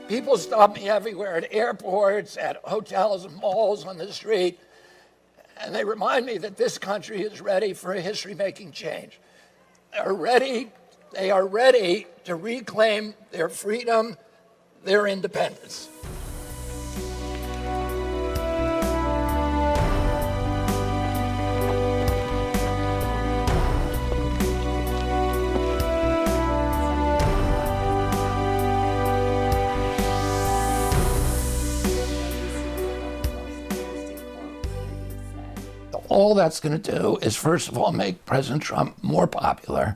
People stop me everywhere at airports, at hotels, and malls, on the street, and they remind me that this country is ready for a history-making change. They are ready to reclaim their freedom, their independence. All that's going to do is, first of all, make President Trump more popular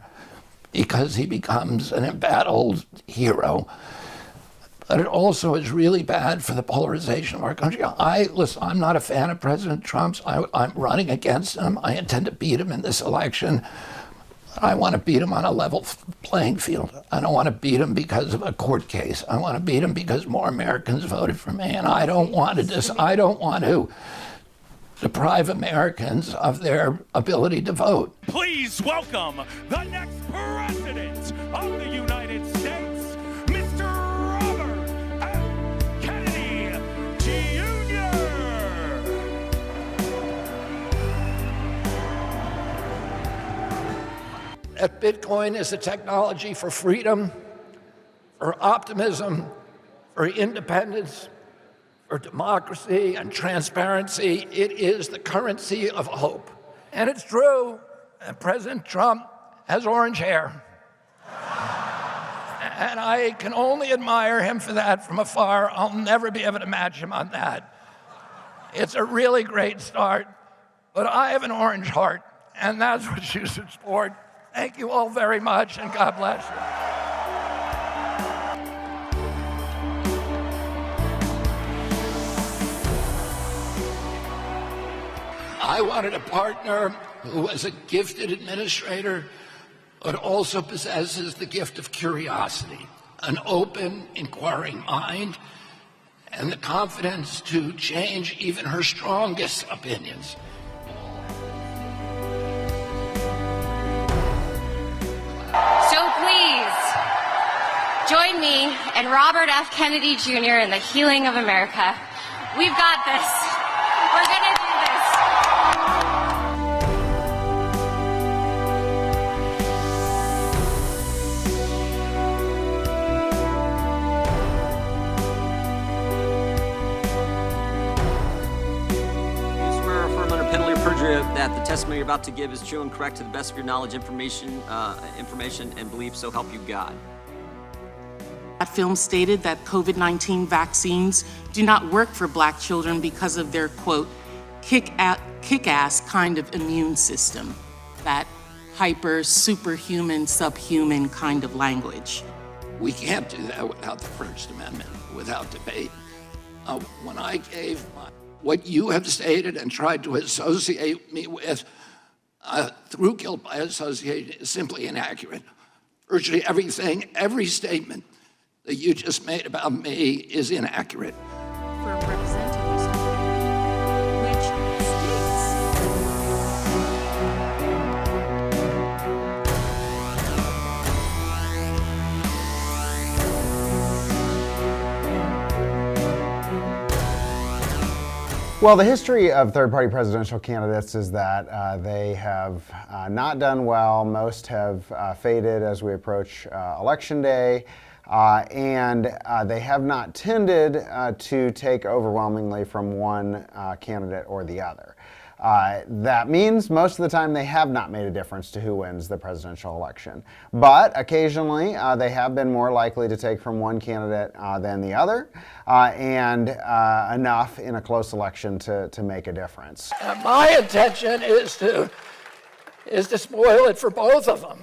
because he becomes an embattled hero. But it also is really bad for the polarization of our country. I'm not a fan of President Trump's. I'm running against him. I intend to beat him in this election. I want to beat him on a level playing field. I don't want to beat him because of a court case. I want to beat him because more Americans voted for me, and I don't want to deprive Americans of their ability to vote. Please welcome the next president of the United States, Mr. Robert F. Kennedy, Jr. That Bitcoin is a technology for freedom, for optimism, for independence, for democracy and transparency. It is the currency of hope. And it's true that President Trump has orange hair. And I can only admire him for that from afar. I'll never be able to match him on that. It's a really great start, but I have an orange heart, and that's what you should support. Thank you all very much, and God bless you. I wanted a partner who was a gifted administrator, but also possesses the gift of curiosity, an open, inquiring mind, and the confidence to change even her strongest opinions. So please, join me and Robert F. Kennedy Jr. in the healing of America. We've got this. We're gonna do this. Perjury that the testimony you're about to give is true and correct to the best of your knowledge, information, and belief, so help you God. That film stated that COVID-19 vaccines do not work for Black children because of their, quote, kick-ass kind of immune system, that hyper, superhuman, subhuman kind of language. We can't do that without the First Amendment, without debate. When I gave what you have stated and tried to associate me with through guilt by association is simply inaccurate. Virtually everything, every statement that you just made about me is inaccurate. For representing Mr. Kennedy, which states Well, the history of third-party presidential candidates is that they have not done well. Most have faded as we approach Election Day, and they have not tended to take overwhelmingly from one candidate or the other. That means most of the time they have not made a difference to who wins the presidential election. But occasionally they have been more likely to take from one candidate than the other, and enough in a close election to make a difference. My intention is to spoil it for both of them.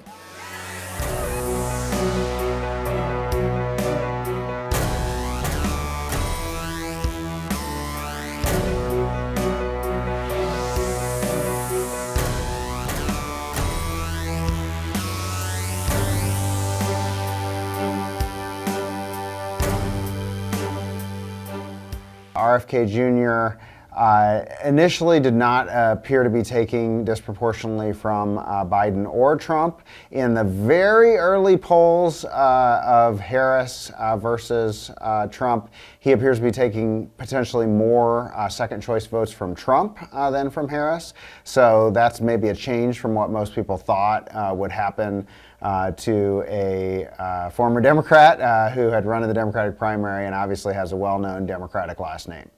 RFK Jr. initially did not appear to be taking disproportionately from Biden or Trump. In the very early polls of Harris versus Trump, he appears to be taking potentially more second choice votes from Trump than from Harris. So that's maybe a change from what most people thought would happen to a former Democrat who had run in the Democratic primary and obviously has a well-known Democratic last name.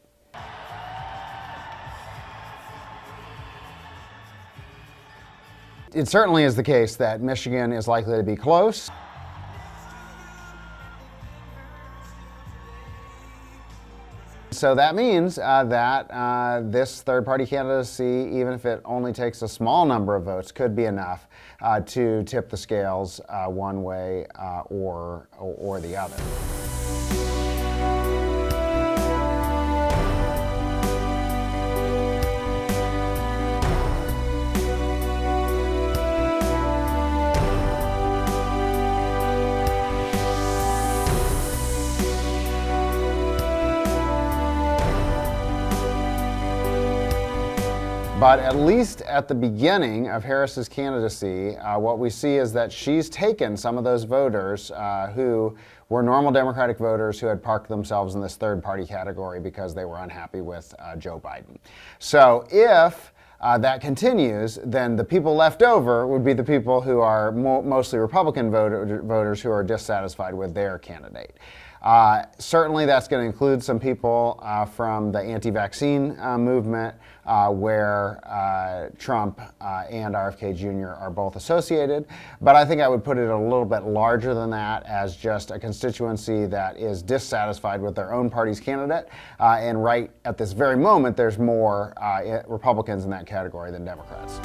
It certainly is the case that Michigan is likely to be close. So that means that this third-party candidacy, even if it only takes a small number of votes, could be enough to tip the scales one way or the other. But at least at the beginning of Harris's candidacy, what we see is that she's taken some of those voters who were normal Democratic voters who had parked themselves in this third-party category because they were unhappy with Joe Biden. So if that continues, then the people left over would be the people who are mostly Republican voters who are dissatisfied with their candidate. Certainly that's going to include some people from the anti-vaccine movement where Trump and RFK Jr. are both associated. But I think I would put it a little bit larger than that as just a constituency that is dissatisfied with their own party's candidate. And right at this very moment, there's more Republicans in that category than Democrats.